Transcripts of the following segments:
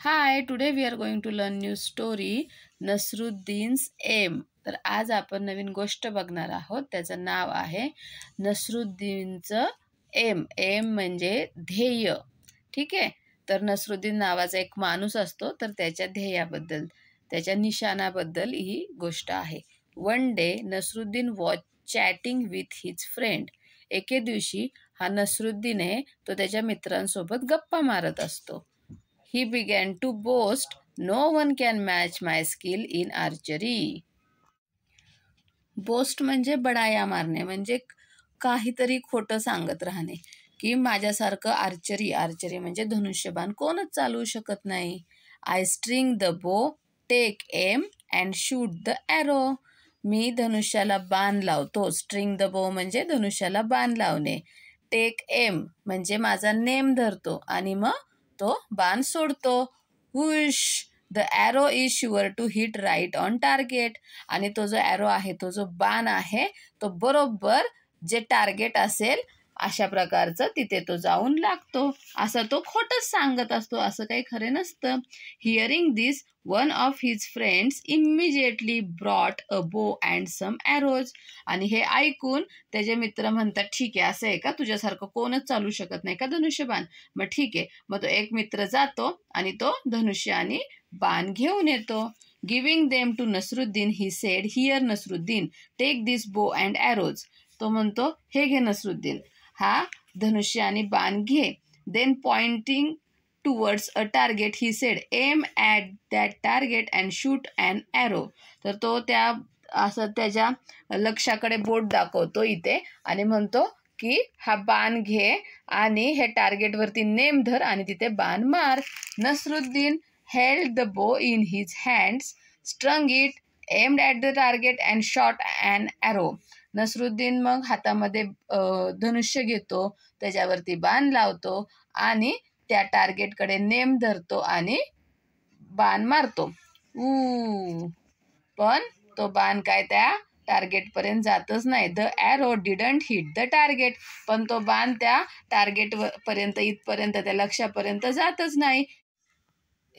Hi, today we are going to learn new story Nasruddin's aim. तर आज आपण नवीन गोष्ट बघणार आहोत. त्याचं नाव आहे नसरुद्दीनचं एम. एम म्हणजे ध्येय. ठीक आहे. तर नसरुद्दीन नावाचा एक माणूस असतो, तर त्याच्या ध्येयाबद्दल, त्याच्या निशाणाबद्दल ही गोष्ट आहे. One day Nasruddin was chatting with his friend. एके दिवशी हा नसरुद्दीन आहे, तो त्याच्या मित्रांसोबत गप्पा मारत असतो. He began to boast, "No one can match my skill in archery." Boast म्हणजे बडाया मारणे, म्हणजे काहीतरी खोटं सांगत राहणे, की माझ्यासारखं आर्चरी म्हणजे धनुष्यबाण कोणच चालवू शकत नाही. I string the bow, take aim and shoot the arrow. मी धनुष्याला बाण लावतो. स्ट्रिंग द बो म्हणजे धनुष्याला बाण लावणे. टेक एम म्हणजे माझा नेम धरतो आणि मग तो बाण सोडतो. Whoosh, the arrow is sure to hit right on target. आणि तो जो ॲरो आहे, तो जो बाण आहे, तो बरोबर जे टार्गेट असेल अशा प्रकारचं तिथे तो जाऊन लागतो. असं तो खोटंच सांगत असतो, असं काही खरे नसतं. Hearing this, one of his friends immediately brought a बो अँड सम ॲरोज. आणि हे ऐकून त्याचे मित्र म्हणतात, ठीक आहे, असं आहे का, तुझ्यासारखं कोणच चालू शकत नाही का धनुष्यबाण? मग ठीक आहे. मग तो एक मित्र जातो आणि तो धनुष्य आणि बाण घेऊन येतो. Giving them to Nasruddin, he said, here Nasruddin, take this bow and arrows. तो म्हणतो, हे घे नसरुद्दीन, हा धनुष्य आणि बाण घे. Then pointing towards a target, he said, aim at that target and shoot and arrow. तर तो त्या असं त्याच्या लक्षाकडे बोट दाखवतो इथे आणि म्हणतो की हा बाण घे आणि हे टार्गेटवरती नेम धर आणि तिथे बाण मार. Nasruddin held the bow in his hands, strung it, aimed at the target and shot an arrow. Nasruddin मग हातामध्ये धनुष्य घेतो, त्याच्यावरती बाण लावतो आणि त्या टार्गेटकडे नेम धरतो आणि बाण मारतो. पण तो बाण काय त्या टार्गेटपर्यंत जातच नाही. The arrow didn't hit the target. पण तो बाण त्या टार्गेटपर्यंत, इथपर्यंत, त्या लक्ष्यापर्यंत जातच नाही.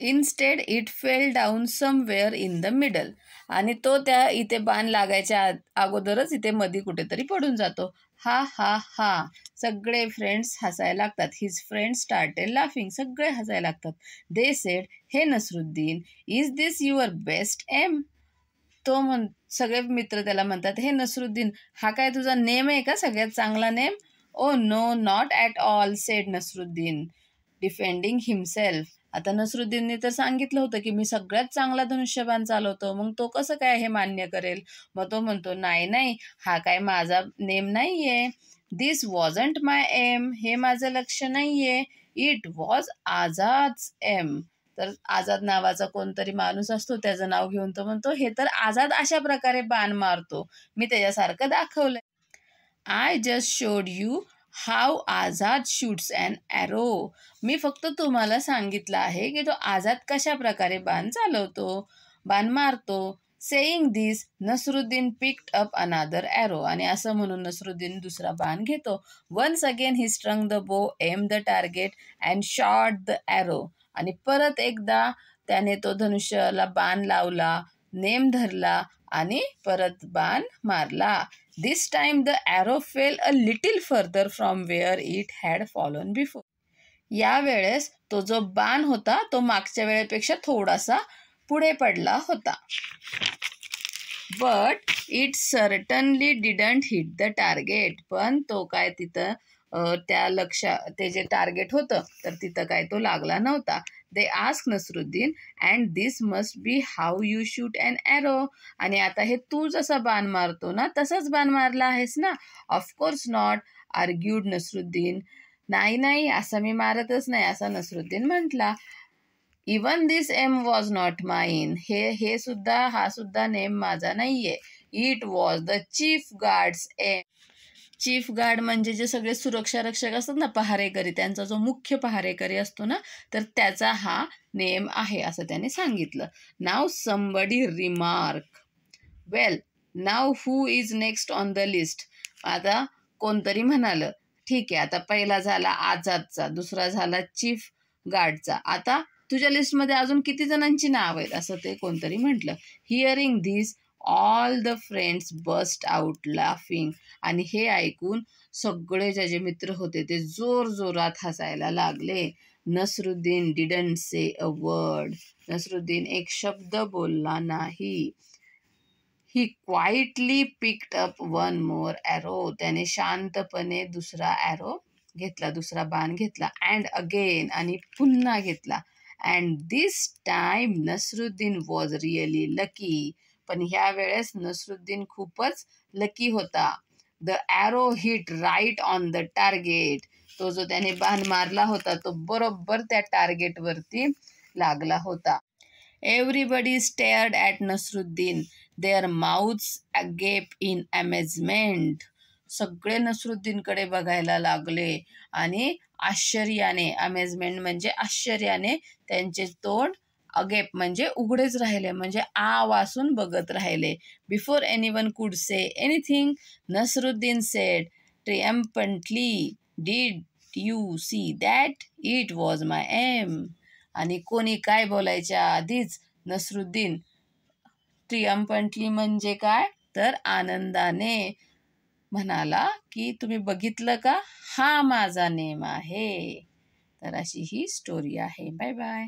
Instead it fail down somewhere in the middle. आणि तो त्या इथे बाण लागायच्या अगोदरच इथे मध्ये कुठेतरी पडून जातो. हा हा हा. सगळे फ्रेंड्स हसायला लागतात. His friends started laughing. सगळे हसायला लागतात. They said, hey Nasruddin, is this your best aim? सगळे मित्र त्याला म्हणतात, हे नसरुद्दीन, हा काय तुझा नेम आहे का, सगळ्यात चांगला नेम? Oh no, not at all, said Nasruddin, defending himself. आता नसरुद्दीनने तर सांगितलं होतं की मी सगळ्यात चांगला धनुष्यबाण चालवतो, मग तो कसं काय हे मान्य करेल? मग तो म्हणतो, नाही, हा काय माझा नेम नाहीये. दिस वॉजंट माय एम, हे माझं लक्ष नाहीये. It was Azad's aim. तर आझाद नावाचा कोणतरी माणूस असतो, त्याचं नाव घेऊन तो म्हणतो, हे तर आझाद अशा प्रकारे बाण मारतो, मी त्याच्यासारखं दाखवलंय. I just showed you how Azad shoots and arrow. मी फक्त तुम्हाला सांगितलं आहे की तो आझाद कशा प्रकारे बाण चालवतो, बाण मारतो. Saying this, Nasruddin picked up another arrow. आणि असं म्हणून नसरुद्दीन दुसरा बाण घेतो. Once again he strung the bow, aim the target and shot the arrow. आणि परत एकदा त्याने तो धनुष्याला बाण लावला, नेम धरला आणि परत बाण मारला. This time the arrow fell a little further from where it had fallen before. यावेळेस तो जो बाण होता तो मागच्या वेळेपेक्षा थोडासा पुढे पडला होता. But it certainly didn't hit the target. पण तो काय तिथं ते जे टार्गेट होतं तर तिथं काय तो लागला नव्हता. They ask Nasruddin, and this must be how you shoot an arrow. आणि आता हे तू जसा बाण मारतो ना तसंच बाण मारला आहेस ना? Of course not, argued Nasruddin. नाही, असं मी मारतच नाही, असा नसरुद्दीन म्हटला. Even this aim was not mine. हा सुद्धा नेम माझा नाहीये. It was the chief guards aim. Chief guard म्हणजे जे सगळे सुरक्षा रक्षक असतात ना, पहारेकरी, त्यांचा जो मुख्य पहारेकरी असतो ना, तर त्याचा हा नेम आहे, असं त्याने सांगितलं. Now somebody remark, well now who is next on the list. आता कोणतरी म्हणालं, ठीक आहे, आता पहिला झाला आझादचा, दुसरा झाला चीफ गार्डचा, आता तुझ्या लिस्टमध्ये अजून किती जणांची नाव आहेत असं ते कोणतरी म्हटलं. Hearing this all the friends burst out laughing. आणि हे ऐकून सगळे ज्याचे मित्र होते ते जोरात हसायला लागले. Nasruddin didn't say a word. Nasruddin एक शब्द बोलला नाही. He quietly picked up one more arrow. त्याने शांतपणे दुसरा ॲरो घेतला, दुसरा बाण घेतला. अँड अगेन, आणि पुन्हा घेतला. And this time Nasruddin was really lucky. पण ह्या वेळेस नसरुद्दीन खूपच लकी होता. The arrow hit right on the target. तो जो त्याने बाण मारला होता तो बरोबर त्या टार्गेटवरती लागला होता. Everybody stared at Nasruddin, their mouths agape in amazement. सगळे नसरुद्दीनकडे बघायला लागले आणि आश्चर्याने, अमेजमेंट म्हणजे आश्चर्याने, त्यांचे तोंड अगेप म्हणजे उघडेच राहिले, म्हणजे आ वासून बघत राहिले. Before anyone could say anything, Nasruddin said triumphantly, did you see that? It was my aim. आणि कोणी काय बोलायच्या आधीच नसरुद्दीन ट्रियम्फंटली म्हणजे काय तर आनंदाने म्हणाला की तुम्ही बघितलं का, हा माझा नेम आहे. तर अशी ही स्टोरी आहे. Bye bye.